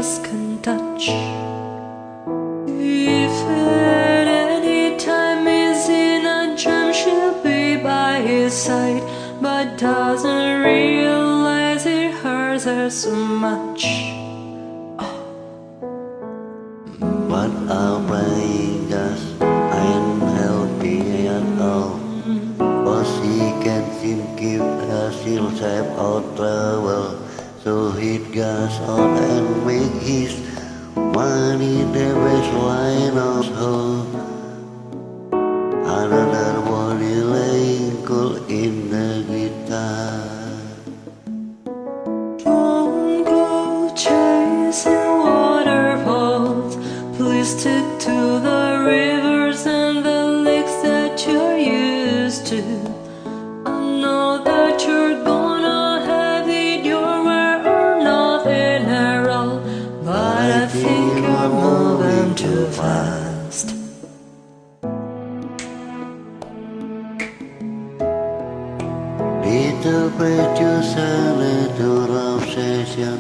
just can't touch. If at any time he's in a jam, she'll be by his side, but doesn't realize it hurts her so much. But our brain just ain't healthy at all, 'cause he can't seem keep herself safe or travel. So he goes out and make his money the best line of hope. Another body laying cool in the guitar. Don't go chasing waterfalls. Please stick to the rivers and the lakes that you're used to. I know that you're gonna have it your way or nothing at all, but I think you're moving too fast. Little pictures a little obsession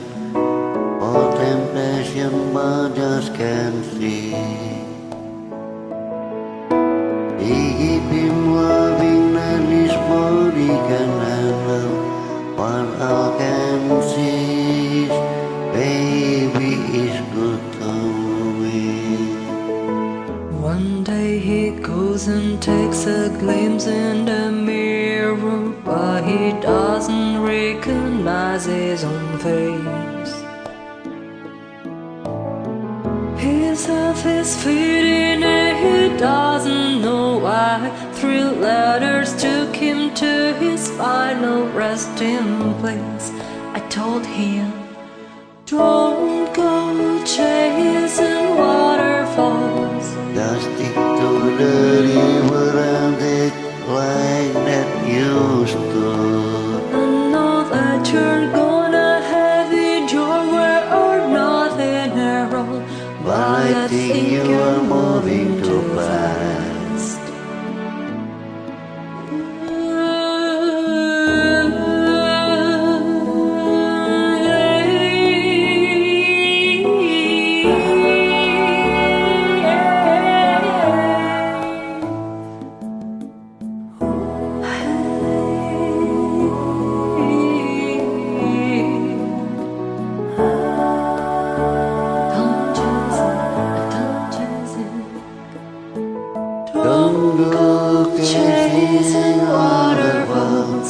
or temptation, but just can't see. He keep him loving and his body can handle, but I can see is baby is good to me. One day he goes and takes a glimpse in the mirror, but he doesn't recognize his own face. His health is fading and he doesn't know why. 3 letters took him to his final resting place. I told him, don't go chasing waterfalls. Just stick to the river and act like that used to. I know that you're gonna have it your way or nothing at all, But I think you are moving too fast. Don't go chasing waterfalls.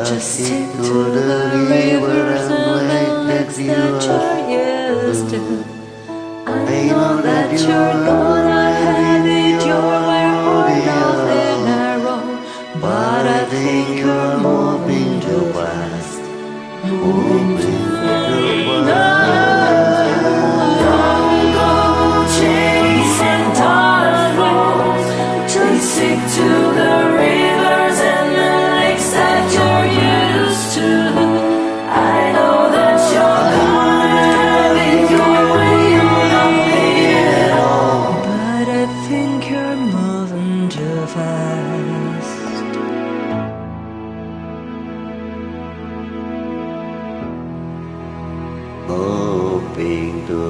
Just stick to the rivers and the lakes that you're used to. I know that you're gonna have it your way or nothing at all, but I think you're moving too fast. Moving too fast. Don't go chasing waterfalls. Just stick to the rivers and the lakes that you're used to. I know that you're gonna have it your way or nothing at all, but I think you're moving too fast. Hoping to